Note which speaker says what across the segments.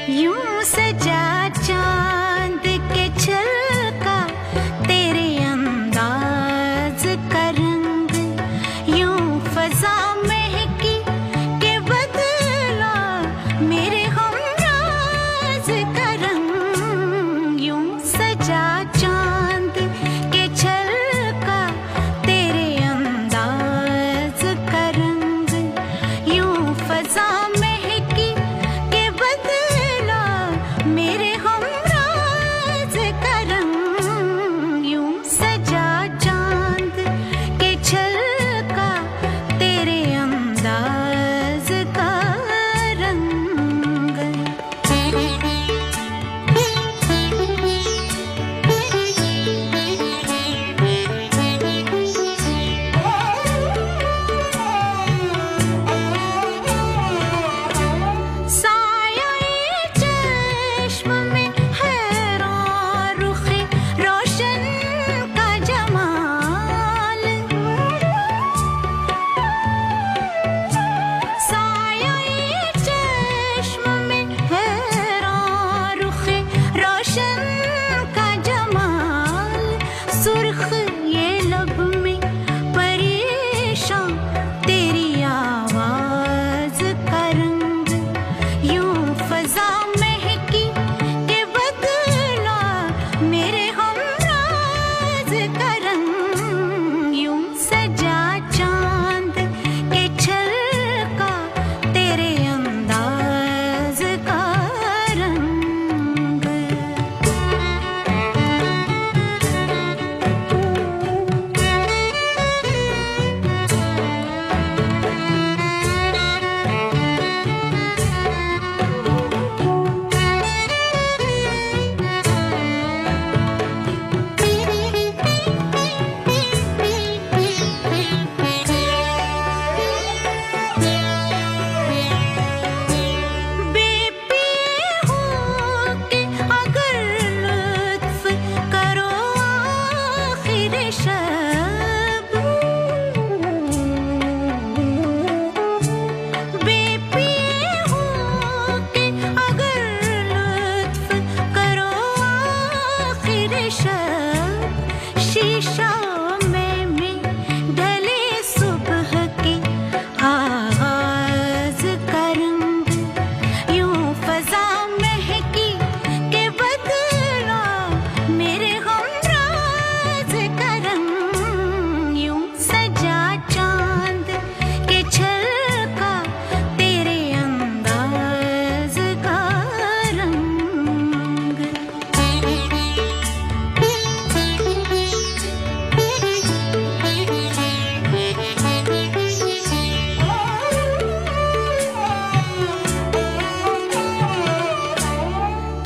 Speaker 1: यूं सजा चांद के छलका तेरे अंदाज का रंग, यूं फजा महकी के बदला मेरे हमराज का रंग, यूं सजा चांद के छलका तेरे अंदाज का रंग, यूं फजा महकी के बदला मेरे हमराज का रंग, यूं सजा चांद के छलका तेरे अंदाज का रंग। साया-ए चश्म में हैरान रुखे रोशन का जमाल, साया-ए चश्म में हैरान रुखे रोशन का जमाल, सुर्ख ये लब में परेशान तेरी आवाज का रंग, यूं फजा महकी के बदला मेरे हमराज का रंग, यूं सजा चांद के छलका तेरे अंदाज का रंग। बेपिए हो के अगर लुत्फ करो आखिर शब, बेपिए हो के अगर लुत्फ करो आखिर शब, शीशा में ढले सुबह के आगाज का रंग, यूं फजा महकी के बदला मेरे हमराज का रंग, यूं सजा चांद के छलका तेरे अंदाज का रंग।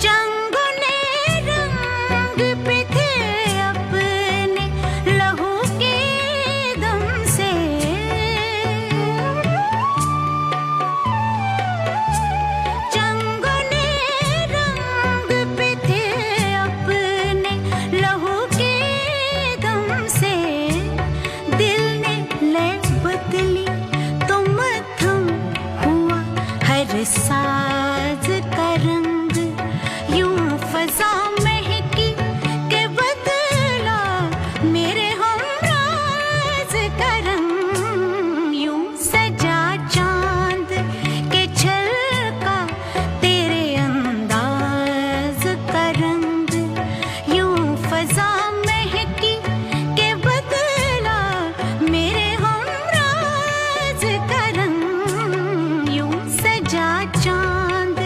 Speaker 1: चंगों ने रंग पे थे अपने लहू के दम से, चंगों ने रंग पे थे अपने लहू के दम से, दिल ने ले बदली तो मध्यम हुआ हर साज का रंग, यूं फजा महकी के बदला मेरे हमराज का रंग, यूं सजा चांद के छलका तेरे अंदाज का रंग, यूं फजा महकी के बदला मेरे हमराज का रंग, यूं सजा चांद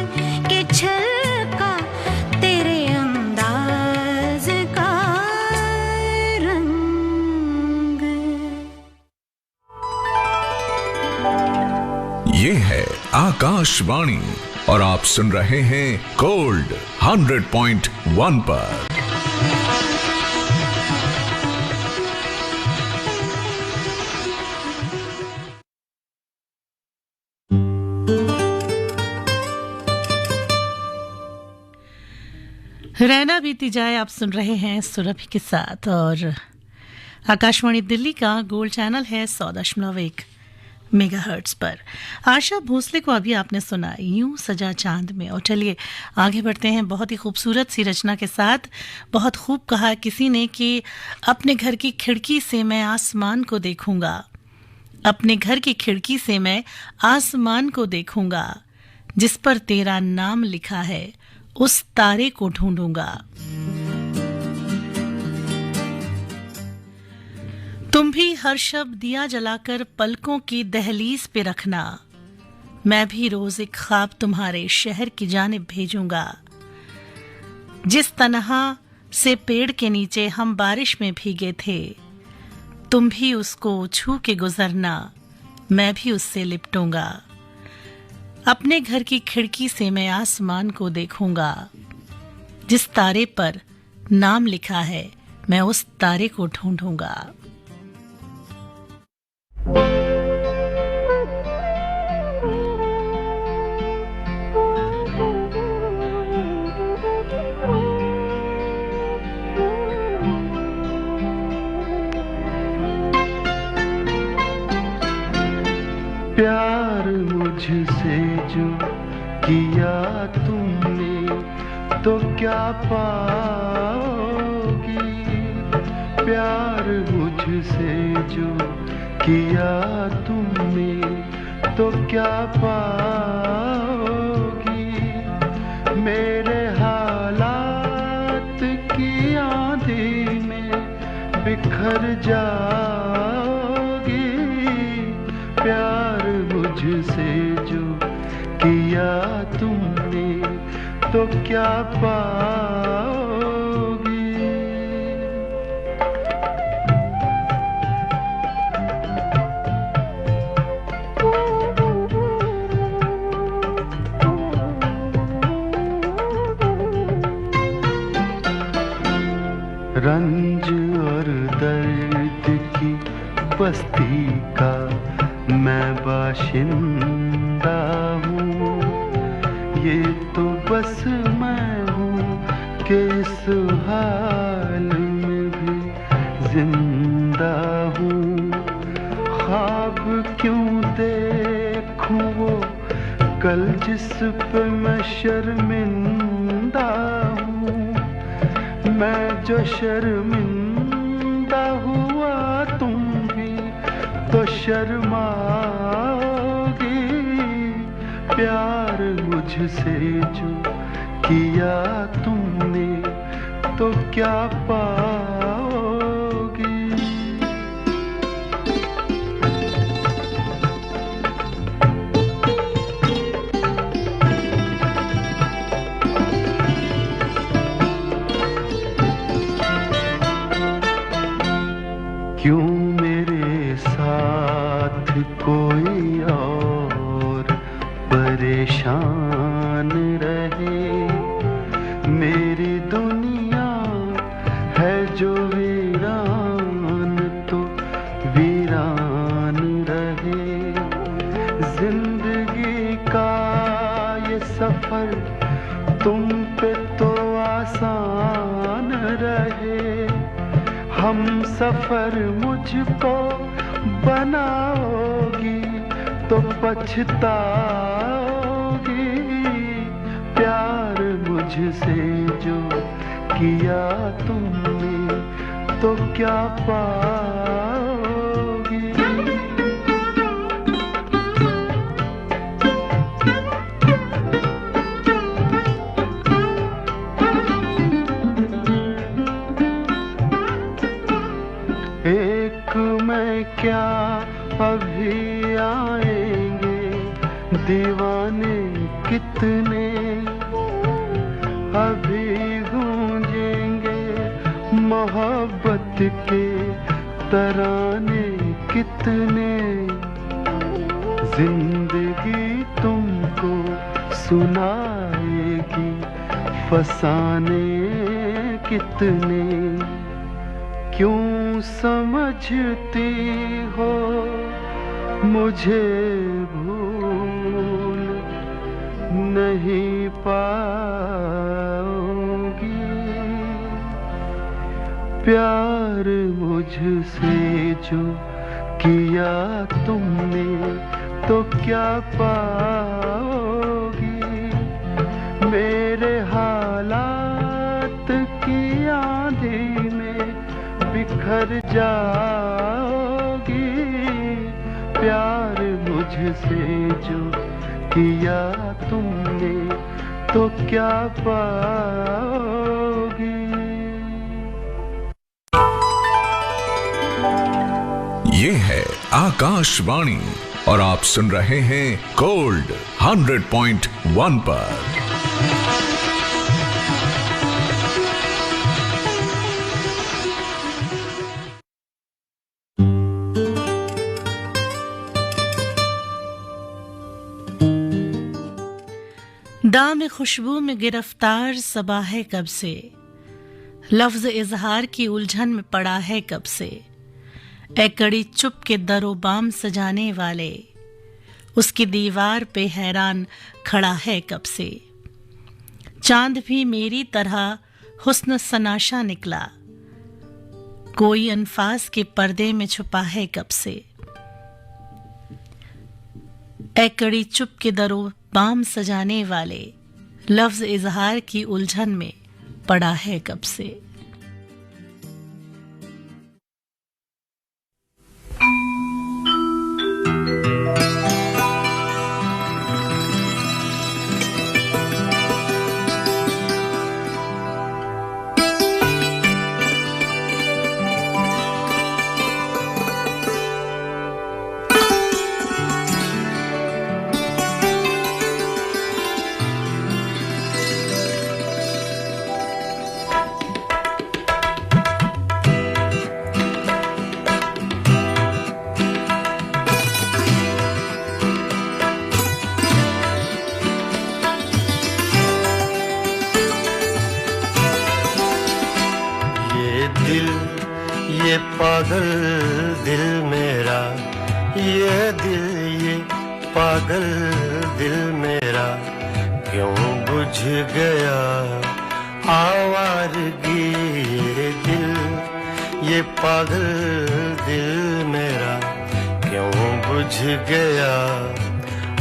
Speaker 1: के छलका तेरे अंदाज का रंग।
Speaker 2: ये है आकाशवाणी और आप सुन रहे हैं गोल्ड 100.1 पर।
Speaker 3: रहना बीती जाए आप सुन रहे हैं सुरभि के साथ, और आकाशवाणी दिल्ली का गोल्ड चैनल है 100.1 मेगाहर्ट्ज पर। आशा भोसले को अभी आपने सुना यूं सजा चांद में। और चलिए आगे बढ़ते हैं बहुत ही खूबसूरत सी रचना के साथ। बहुत खूब कहा किसी ने कि अपने घर की खिड़की से मैं आसमान को देखूंगा, अपने घर की खिड़की से मैं आसमान को देखूंगा, जिस पर तेरा नाम लिखा है उस तारे को ढूंढूंगा। तुम भी हर शब दिया जलाकर पलकों की दहलीज पे रखना, मैं भी रोज एक ख्वाब तुम्हारे शहर की जानिब भेजूंगा। जिस तन्हा से पेड़ के नीचे हम बारिश में भीगे थे, तुम भी उसको छू के गुजरना, मैं भी उससे लिपटूंगा। अपने घर की खिड़की से मैं आसमान को देखूंगा, जिस तारे पर नाम लिखा है मैं उस तारे को ढूंढूंगा।
Speaker 4: प्यार मुझसे जो किया तुमने तो क्या पाओगी, प्यार मुझसे जो किया तुमने तो क्या पाओगी। मेरे हालात की आंधी में बिखर जाओगी, प्यार मुझसे जो किया तुमने तो क्या पाओगी। रंज और दर्द की बस्ती का मैं बाशिंदा हूँ, ये तो बस मैं हूँ कि इस हाल में भी जिंदा हूँ। ख्वाब क्यों देखूँ वो कल जिस पे मैं शर्मिंदा हूँ, मैं जो शर्मिंदा हुआ तुम भी तो शर्माओगी। प्यार मुझसे जो किया तुमने तो क्या पाओगी। क्यों मेरे साथ कोई और परेशान रहे, मेरी दुनिया है जो वीरान तो वीरान रहे। जिंदगी का ये सफर तुम पे तो आसान रहे, हम सफर मुझको बनाओगी तो पछताओगी। प्यार मुझसे जो किया तुमने तो क्या पाओगी। एक मैं क्या अभी आएंगे दीवाने कितने, अभी गूंजेंगे मोहब्बत के तराने कितने। जिंदगी तुमको सुनाएगी फसाने कितने। क्यों समझती हो मुझे भूल नहीं पाओगी। प्यार मुझसे जो किया तुमने तो क्या पाओगी, मेरे हालात की आंधी में बिखर जाओगी, प्यार मुझसे जो किया तुमने तो क्या पाओगी।
Speaker 2: ये है आकाशवाणी और आप सुन रहे हैं गोल्ड 100.1 पर।
Speaker 3: दाम खुशबू में गिरफ्तार सबा है कब से, लफ्ज इजहार की उलझन में पड़ा है कब से, ए कड़ी चुप के दरो बाम सजाने वाले, उसकी दीवार पे हैरान खड़ा है कब से। चांद भी मेरी तरह हुस्न सनाशा निकला, कोई अनफास के पर्दे में छुपा है कब से, ए कड़ी चुप के दरो बाम सजाने वाले, लफ्ज इजहार की उलझन में पड़ा है कब से।
Speaker 5: ये पागल दिल मेरा, ये दिल ये पागल दिल मेरा, क्यों बुझ गया आवारगी। ये दिल ये पागल दिल मेरा, क्यों बुझ गया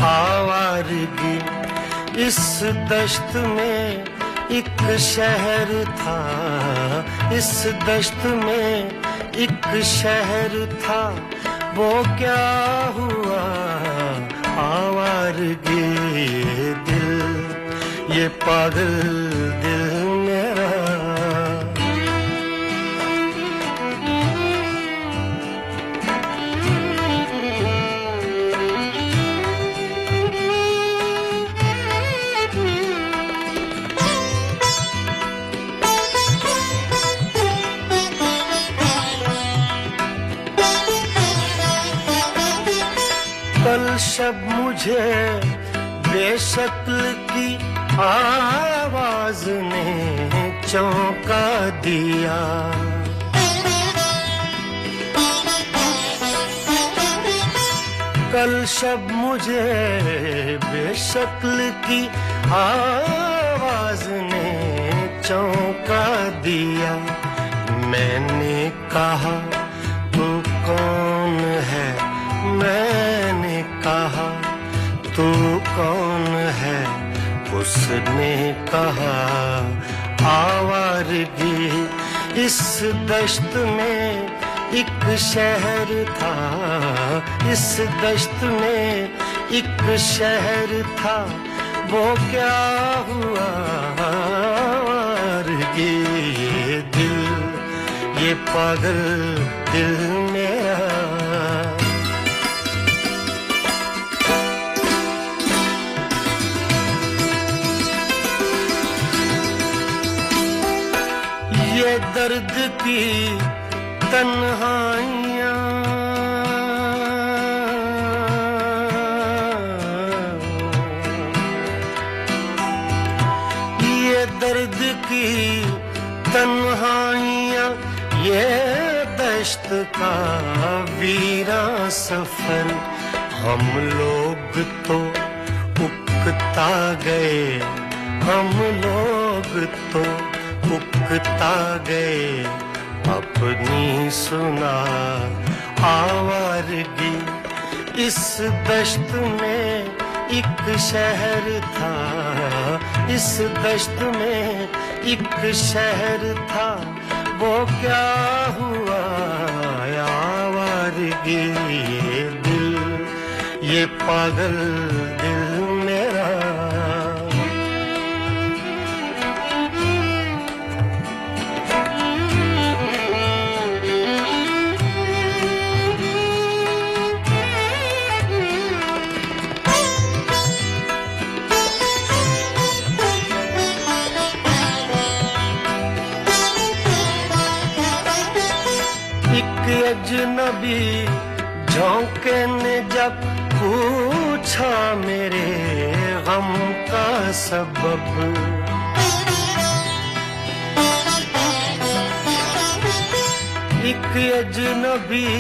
Speaker 5: आवारगी। इस दश्त में एक शहर था, इस दश्त में एक शहर था, वो क्या हुआ आवारगी। ये दिल ये पागल दिल मेरा। कल शब मुझे बेशक्ल की आवाज ने चौंका दिया। कल शब मुझे बेशक्ल की आवाज ने चौंका दिया। मैंने कहा तू कौन है, मैंने कहा तू कौन है, उसने कहा आवारगी। इस दश्त में एक शहर था, इस दश्त में एक शहर था, वो क्या हुआ आवारगी। ये दिल ये पागल दिल मेरा। ये दर्द की तन्हाइयाँ, ये दर्द की तन्हाइयाँ, ये दश्त का वीरा सफर। हम लोग तो उकता गए, हम लोग तो उकता गए, अपनी सुना आवारगी। इस दश्त में एक शहर था, इस दश्त में एक शहर था, वो क्या हुआ आवारगी। ये दिल, ये पागल दिल मेरा। अजनबी झोंके ने जब पूछा मेरे गम का सबब, एक अजनबी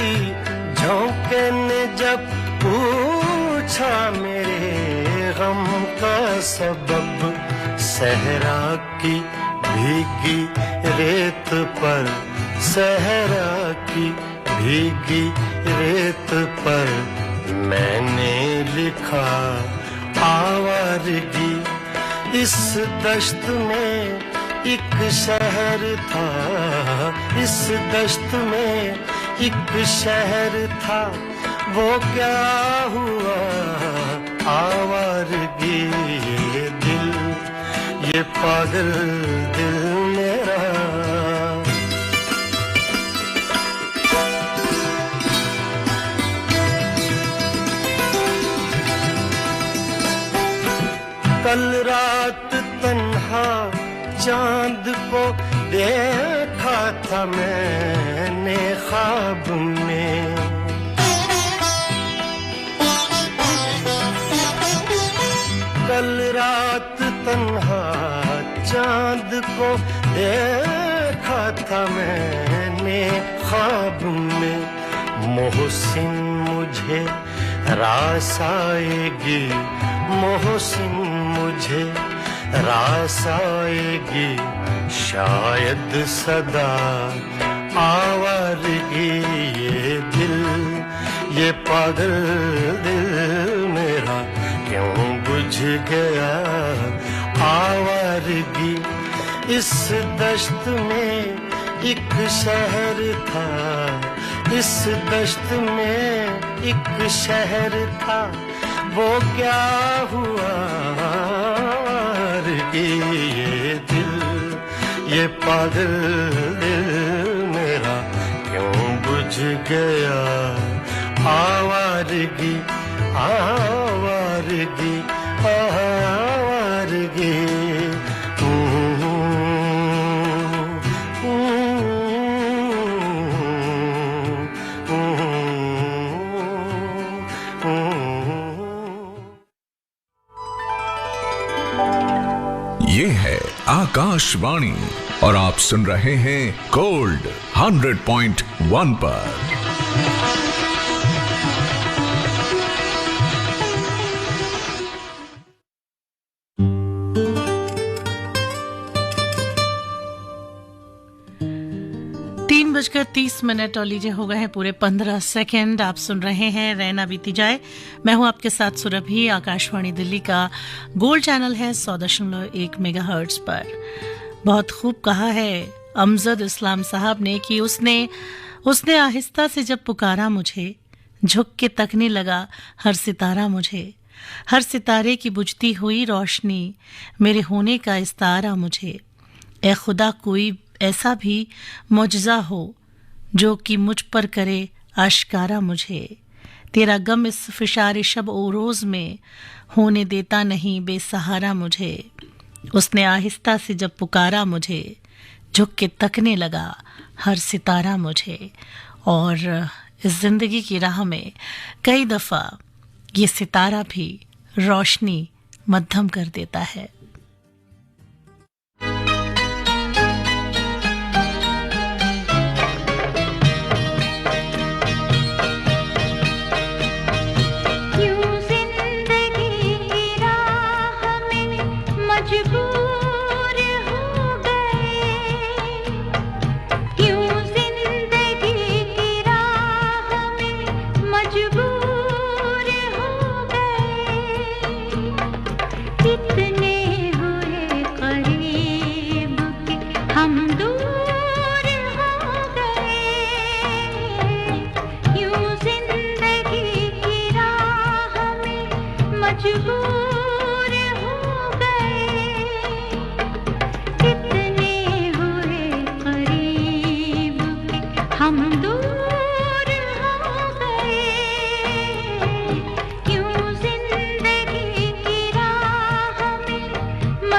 Speaker 5: झोंके ने जब पूछा मेरे गम का सबब, सहरा की भीगी रेत पर, सहरा की भीगी रेत पर मैंने लिखा आवारगी। इस दश्त में एक शहर था, इस दश्त में एक शहर था, वो क्या हुआ आवारगी। ये दिल, ये पागल दिल मेरा। कल रात तन्हा चांद को देखा था मैंने ख्वाब में, कल रात तन्हा चांद को देखा था मैंने ख्वाब में। मोहसिन मुझे रास आएगी, मोहसिन मुझे रास आएगी, शायद सदा आवारगी। ये दिल, ये पागल दिल मेरा क्यों बुझ गया आवारगी। इस दश्त में एक शहर था, इस दश्त में एक शहर था, वो क्या हुआ ये दिल, ये पागल दिल मेरा क्यों बुझ गया आवारगी, आवारगी, आवारगी।
Speaker 2: ये है आकाशवाणी और आप सुन रहे हैं गोल्ड 100.1 पर।
Speaker 3: बजकर 30 मिनट और लीजिए हो गए हैं पूरे 15 सेकंड। आप सुन रहे हैं रैना बीती जाए। मैं हूं आपके साथ सुरभि। आकाशवाणी दिल्ली का गोल्ड चैनल है 100.1 मेगाहर्ट्ज पर। बहुत खूब कहा है अमजद इस्लाम साहब ने कि उसने आहिस्ता से जब पुकारा मुझे, झुक के तकने लगा हर सितारा मुझे, हर सितारे की बुझती हुई रोशनी मेरे होने का इस्तारा मुझे। ए खुदा कोई ऐसा भी मुजज़ा हो जो कि मुझ पर करे आश्कारा मुझे। तेरा गम इस फिशार शब ओ रोज़ में होने देता नहीं बेसहारा मुझे। उसने आहिस्ता से जब पुकारा मुझे, झुक के तकने लगा हर सितारा मुझे। और इस जिंदगी की राह में कई दफ़ा ये सितारा भी रोशनी मध्यम कर देता है।
Speaker 1: क्यों जिंदगी की राह में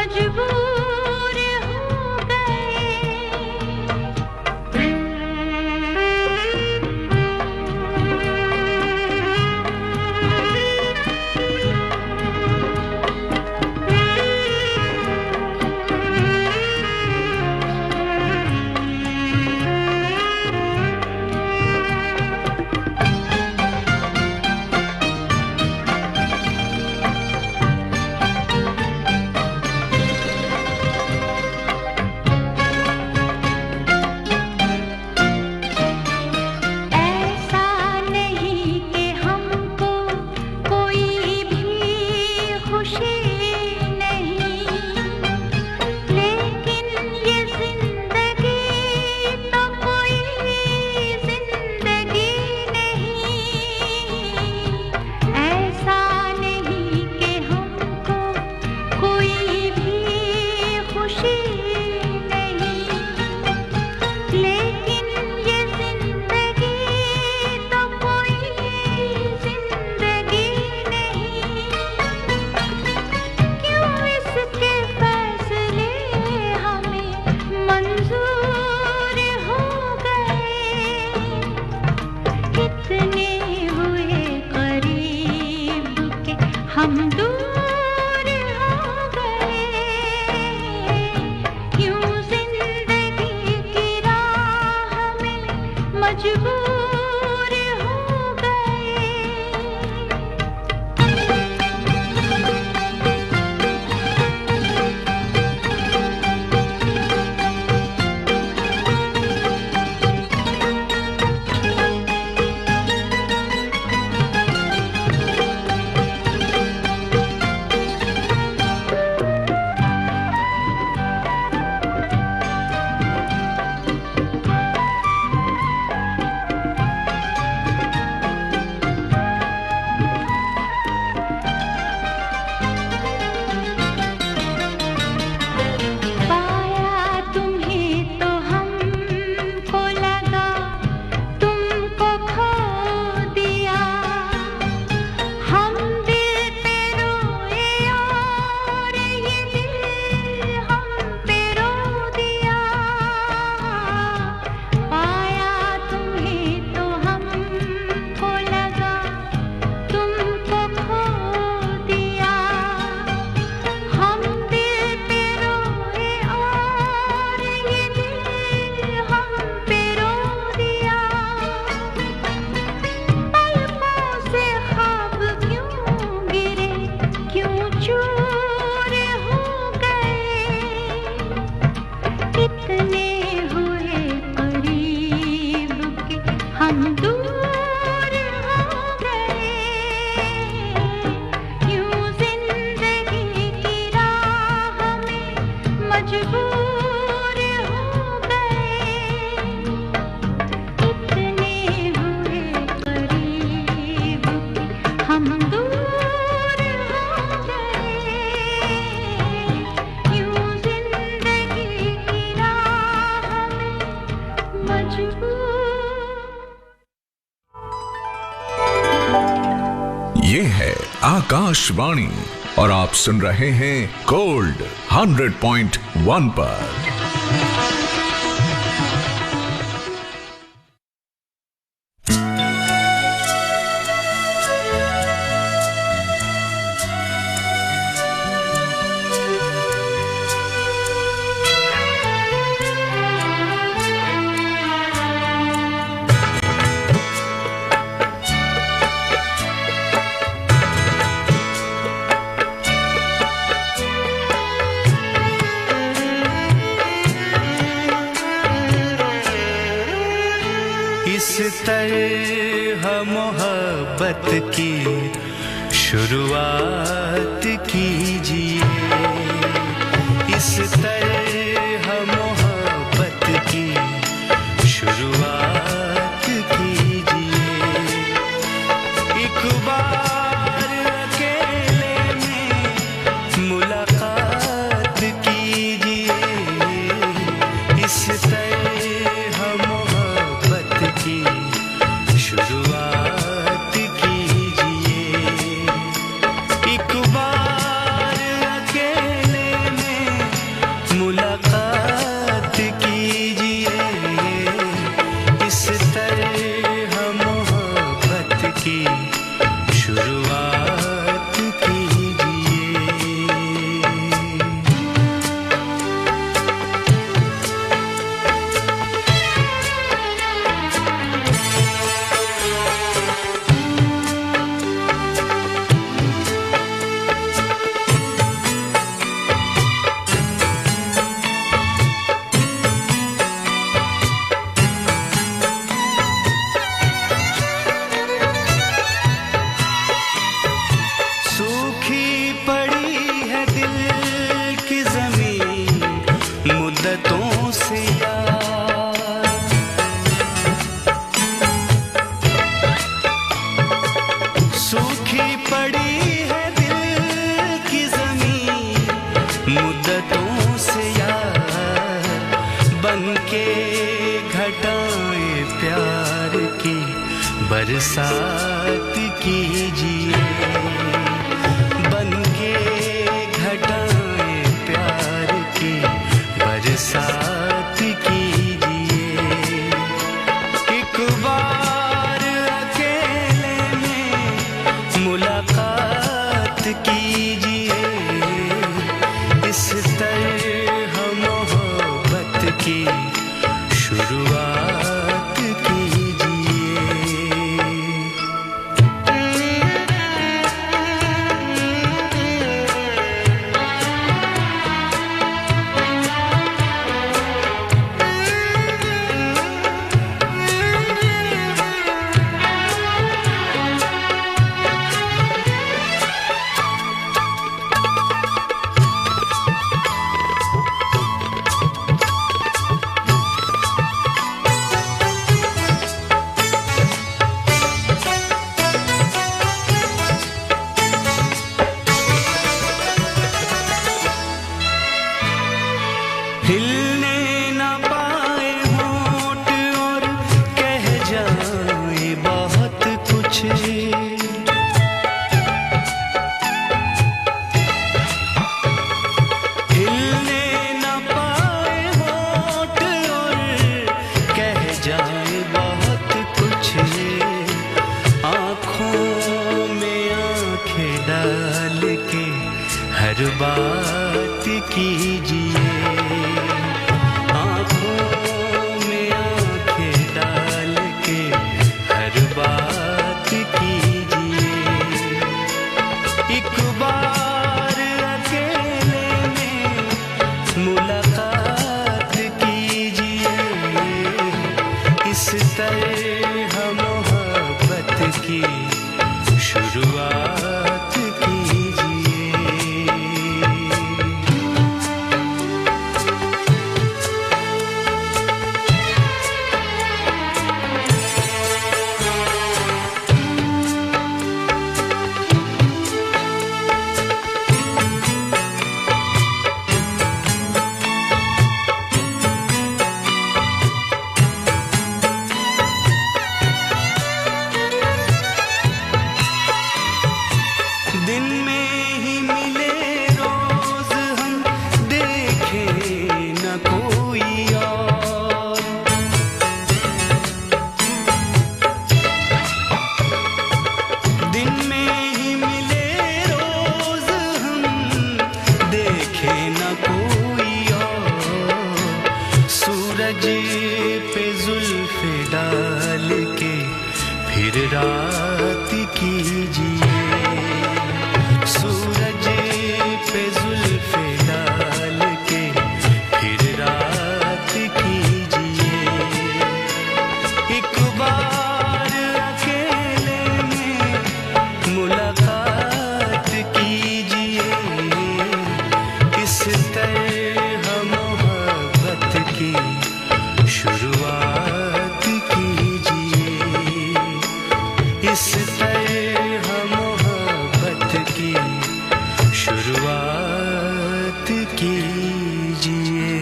Speaker 1: मजबूर हो गए।
Speaker 2: ये है आकाशवाणी और आप सुन रहे हैं गोल्ड 100.1 पर।
Speaker 6: तरह मोहब्बत की शुरुआत कीजिए, इस तरह मोहब्बत की शुरुआत कीजिए। एक बार अकेले में मुलाकात कीजिए, इस तरह मोहब्बत की शुरुआत कीजिए। एक बार बरसात कीजिए, बनके घटाएं प्यार की बरसात कीजिए। एक बार अकेले में मुलाकात कीजिए, इस तरह मोहब्बत की शुरुआत कीजिए। हिलने न पाए होंठ और कह जाए बहुत कुछ, हिलने न पाए होंठ और कह जाए बहुत कुछ, आँखों में आँखें डाल के हर बात कीजिए, बात कीजिए। एक बार अकेले में मुलाकात कीजिए, इस तरह मोहब्बत की शुरुआत कीजिए। दिन में ही मिले रोज हम, देखें न कोई और, दिन में ही मिले रोज हम, देखें न कोई और, सूरज पे जुल्फ़े डाल के फिर रात कीजिए, सूरज पे जुल्फ़े डाल के फिर रात कीजिए। एक बार अकेले में मुलाकात कीजिए, इस तरह मोहब्बत की शुरुआत कीजिए, इस तरह मोहब्बत की शुरुआत कीजिए।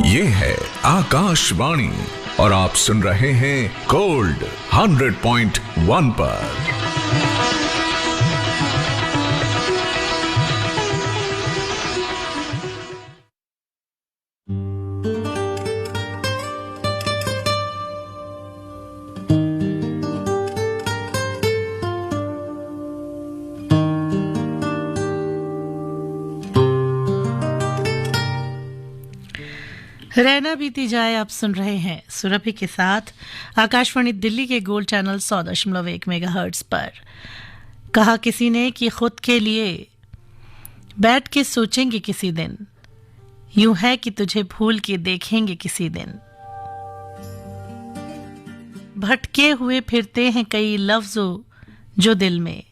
Speaker 2: ये है आकाशवाणी और आप सुन रहे हैं गोल्ड 100.1 पर।
Speaker 3: रहना बीती जाए आप सुन रहे हैं सुरभि के साथ आकाशवाणी दिल्ली के गोल्ड चैनल 100.1 मेगाहर्ट्ज पर। कहा किसी ने कि खुद के लिए बैठ के सोचेंगे किसी दिन, यूं है कि तुझे भूल के देखेंगे किसी दिन। भटके हुए फिरते हैं कई लफ्ज़ों जो दिल में,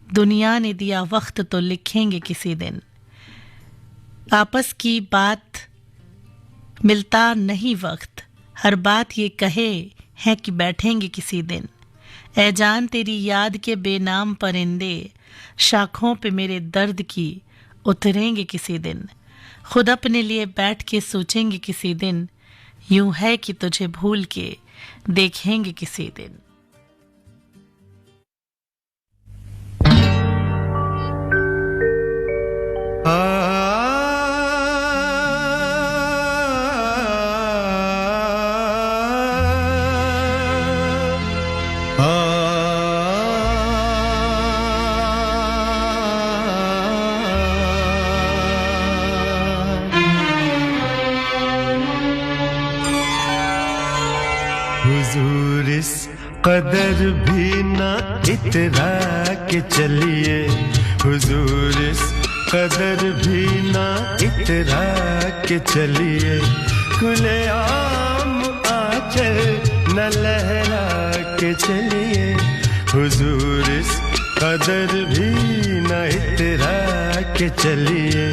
Speaker 3: दुनिया ने दिया वक्त तो लिखेंगे किसी दिन। आपस की बात मिलता नहीं वक्त, हर बात ये कहे हैं कि बैठेंगे किसी दिन। ऐ जान तेरी याद के बेनाम परिंदे, शाखों पे मेरे दर्द की उतरेंगे किसी दिन। खुद अपने लिए बैठ के सोचेंगे किसी दिन, यूं है कि तुझे भूल के देखेंगे किसी दिन।
Speaker 5: हुजूर इस कदर भी ना इतरा के चलिए, हुजूर इस कदर भी ना इतरा के चलिए, खुले आम आंचल न लहरा के चलिए, हुजूर इस कदर भी न इतरा के चलिए,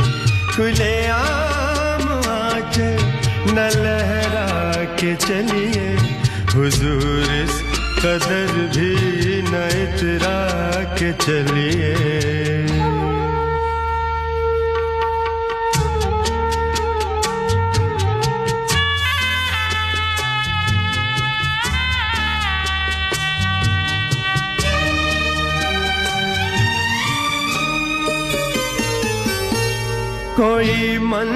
Speaker 5: खुले आम आंचल न लहरा के चलिए, हुजूर इस कदर भी न इतरा के चलिए। कोई मन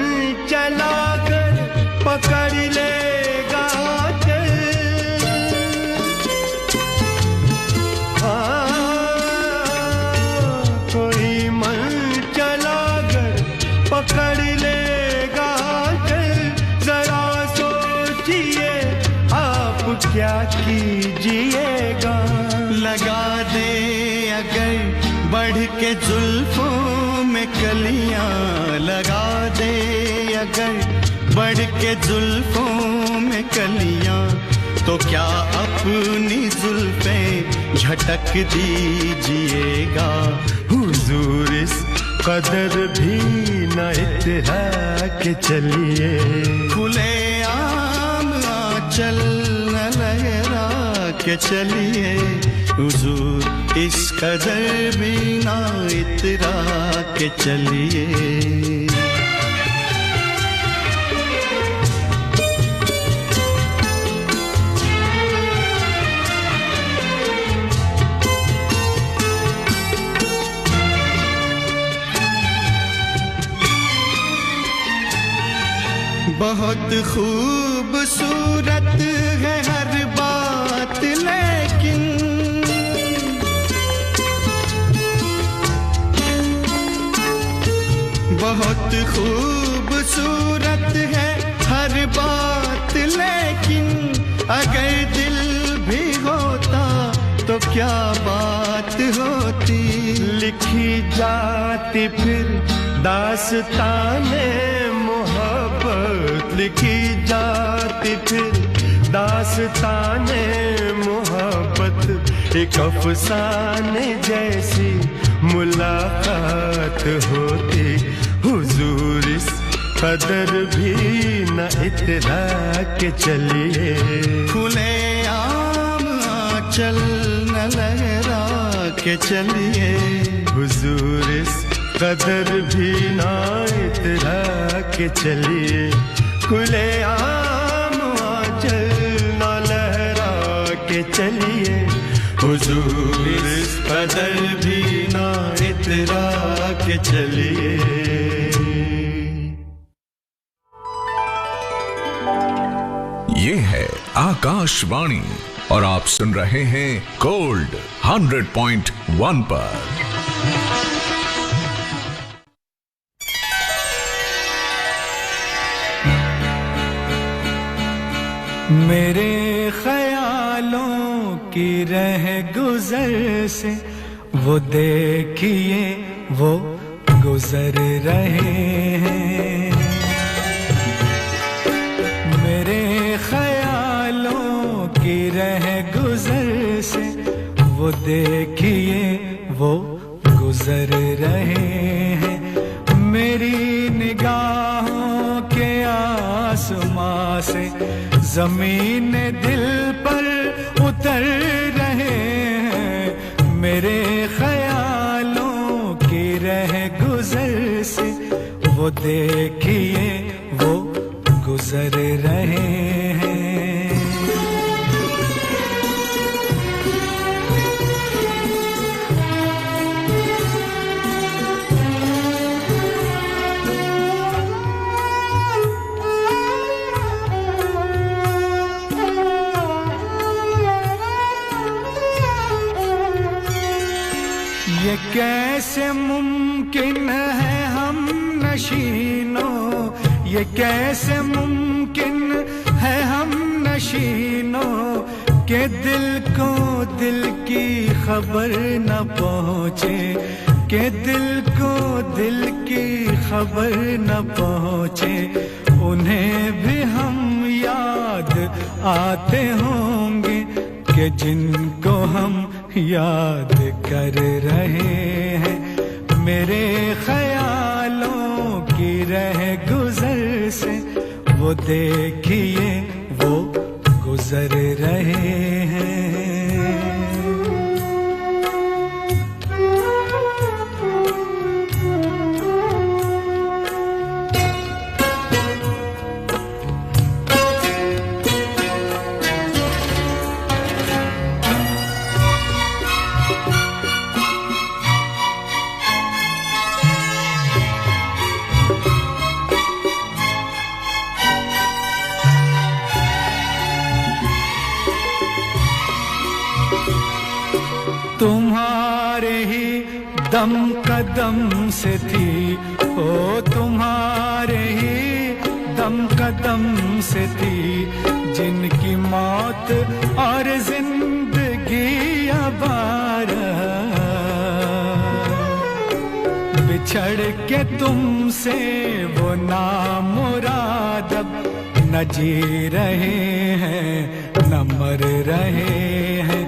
Speaker 5: चला कर पकड़ लेगा चल, कोई मन चला कर पकड़ लेगा चल, जरा सोचिए आप क्या कीजिएगा, लगा दे अगर बढ़ के जुल्फों में कलियां, लगा दे अगर बढ़ के जुल्फों में कलियां, तो क्या अपनी जुल्फें झटक दीजिएगा, हुजूर इस कदर भी न इतरा के चलिए, खुले आम आंचल न लहरा के चलिए, हुजूर इस कदर भी न इतरा के चलिए। बहुत खूबसूरत है हर बात लेकिन, बहुत खूबसूरत है हर बात लेकिन, अगर दिल भी होता तो क्या बात होती, लिखी जाती फिर दास्ताने मोहब्बत, लिखी जाती फिर दास्ताने मोहब्बत, एक अफसाने जैसी मुलाकात होती, हुजूर इस कदर भी न इतरा के चलिए, खुले आम आंचल न लहरा के चलिए, हुजूर इस कदर भी न इतरा के चलिए, खुले आम आंचल न लहरा के चलिए, हुजूर इस कदर भी न इतरा के चलिए।
Speaker 2: ये है आकाशवाणी और आप सुन रहे हैं गोल्ड 100.1 पर।
Speaker 6: मेरे ख्यालों की रह गुजर से वो देखिए वो गुजर रहे हैं, मेरे ख्यालों की रह गुजर से वो देखिए वो गुजर रहे हैं, मेरी निगाहों के आसमां से ज़मीन दिल पर उतर रहे हैं, मेरे ख्यालों की रह गुजर से वो देखिए वो गुजर रहे हैं। ये कैसे मुमकिन है हम नशीनों, ये कैसे मुमकिन है हम नशीनों के दिल को दिल की खबर न पहुँचे, के दिल को दिल की खबर न पहुँचे। उन्हें भी हम याद आते होंगे कि जिनको हम याद कर रहे हैं। मेरे ख्यालों की रह गुजर से वो देखिए वो गुजर रहे हैं। तुम्हारे ही दम कदम से थी, ओ तुम्हारे ही दम कदम से थी, जिनकी मौत और जिंदगी अबारा। बिछड़ के तुमसे वो नामुराद अब न जी रहे हैं न मर रहे हैं।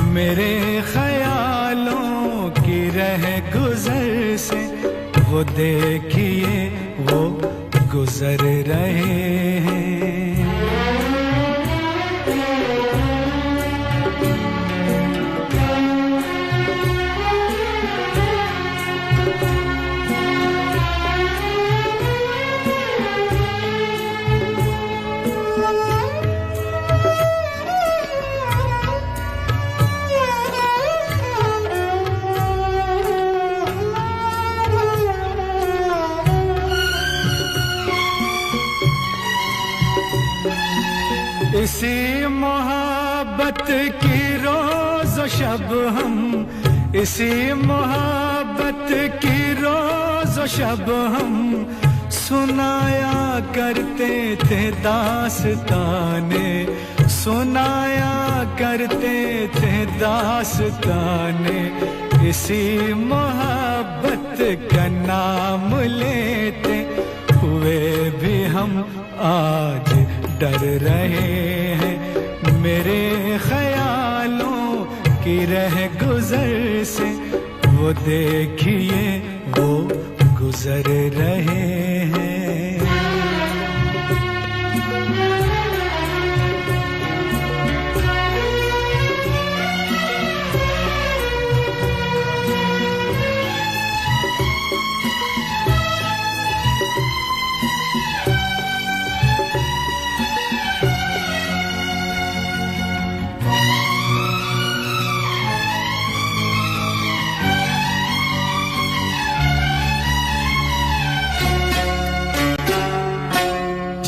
Speaker 6: मेरे ख्यालों की रह गुजर से वो देखिए वो गुजर रहे हैं। इसी मोहब्बत की रोज शब हम, इसी मोहब्बत की रोज शब हम सुनाया करते थे दास्ताने, सुनाया करते थे दास्ताने। इसी मोहब्बत का नाम लेते हुए भी हम आज डर रहे हैं। मेरे ख्यालों की रह गुजर से वो देखिए वो गुजर रहे हैं।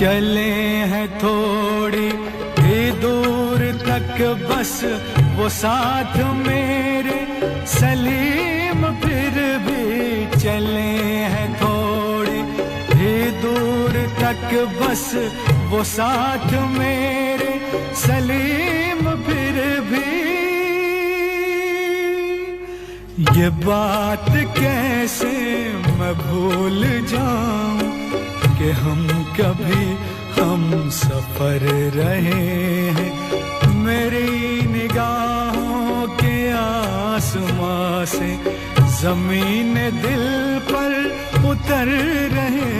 Speaker 6: चले हैं थोड़ी ही दूर तक बस वो साथ मेरे सलीम, फिर भी चले हैं थोड़ी ही दूर तक बस वो साथ मेरे सलीम, फिर भी ये बात कैसे मैं भूल जाऊं कि हम कभी हम सफर रहे हैं। मेरी निगाहों के आसमां से ज़मीन दिल पर उतर रहे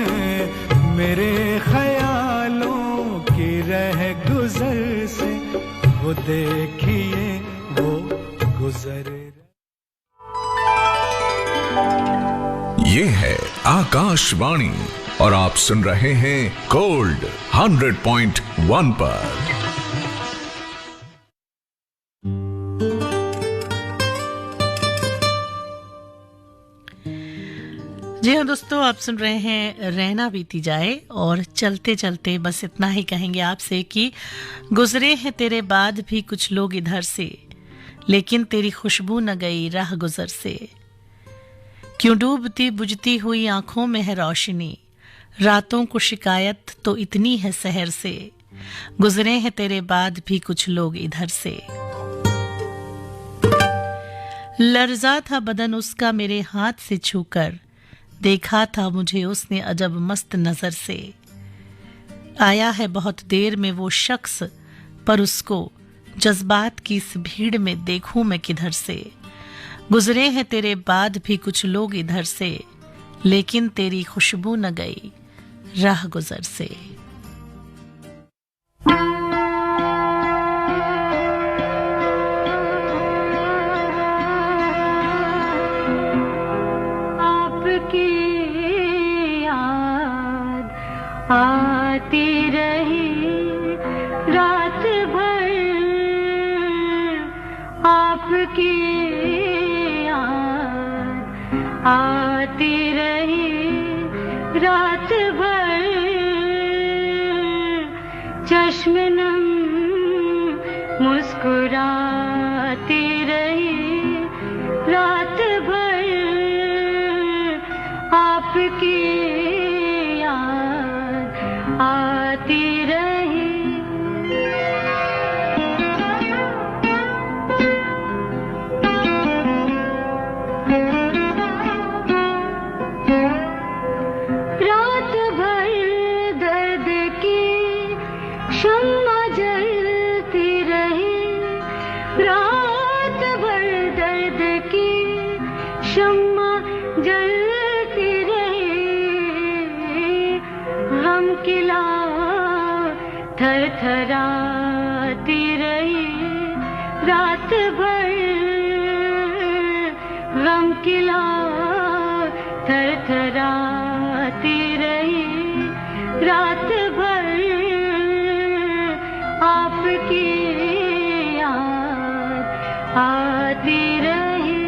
Speaker 6: हैं। मेरे ख्यालों की रह गुजर से वो देखिए वो गुजर।
Speaker 2: ये है आकाशवाणी और आप सुन रहे हैं गोल्ड 100.1 पर।
Speaker 3: जी हाँ दोस्तों, आप सुन रहे हैं रहना बीती जाए और चलते चलते बस इतना ही कहेंगे आपसे कि गुजरे हैं तेरे बाद भी कुछ लोग इधर से, लेकिन तेरी खुशबू न गई राह गुजर से। क्यों डूबती बुझती हुई आंखों में है रोशनी, रातों को शिकायत तो इतनी है शहर से, गुजरे हैं तेरे बाद भी कुछ लोग इधर से। लर्जा था बदन उसका मेरे हाथ से छूकर, देखा था मुझे उसने अजब मस्त नजर से। आया है बहुत देर में वो शख्स, पर उसको जज्बात की इस भीड़ में देखूं मैं किधर से। गुजरे हैं तेरे बाद भी कुछ लोग इधर से, लेकिन तेरी खुशबू न गई राह गुजर से।
Speaker 1: आती रही रात भर, आपकी याद आती रही रात भर। चश्म नम मुस्कुराती रही रात भर, आपकी आती रही। रात भर दर्द की शम्मा जलती रही, रात भर दर्द की शम्मा जलती रही। गम किला थरथराती रही रात भर, गम किला थरथराती रही रात भर। आपकी याद आती रही।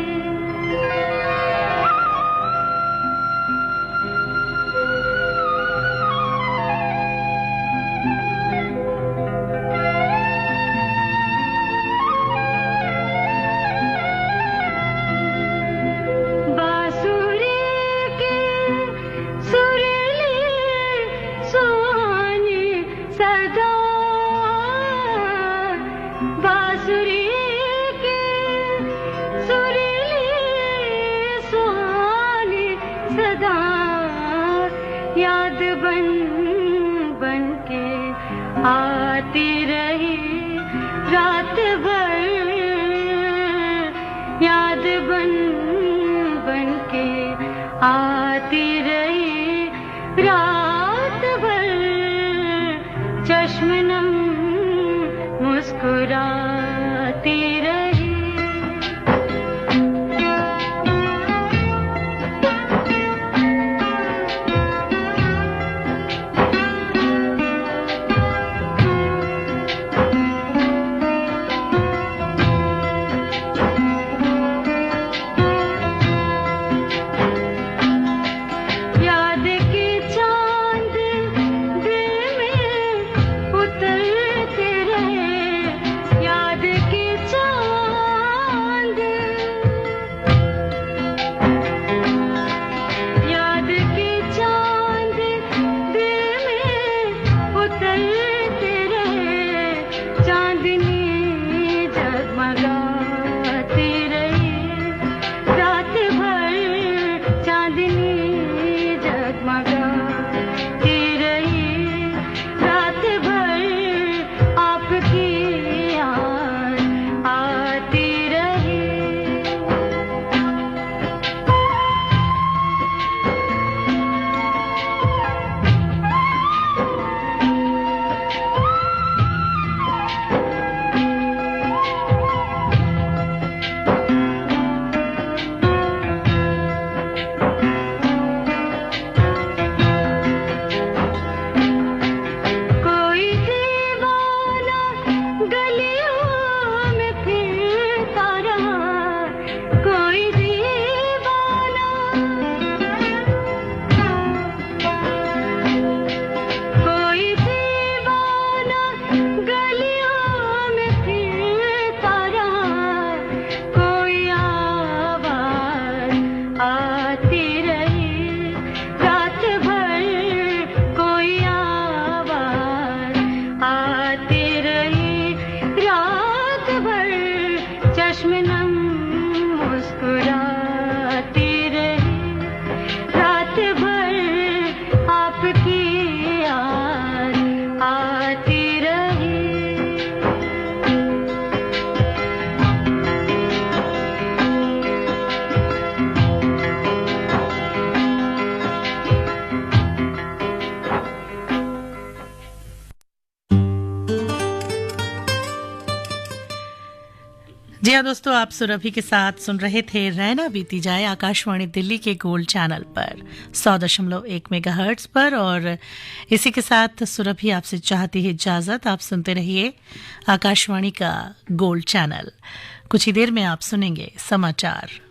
Speaker 1: याद बन बन के आती रही रात भर, याद बन बन के आती रही रात भर। चश्म नम मुस्कुराती रही।
Speaker 3: जी हाँ दोस्तों, आप सुरभि के साथ सुन रहे थे रहना बीती जाए आकाशवाणी दिल्ली के गोल्ड चैनल पर 100.1 मेगाहर्ट्ज पर। और इसी के साथ सुरभि आपसे चाहती है इजाजत। आप सुनते रहिए आकाशवाणी का गोल्ड चैनल। कुछ ही देर में आप सुनेंगे समाचार।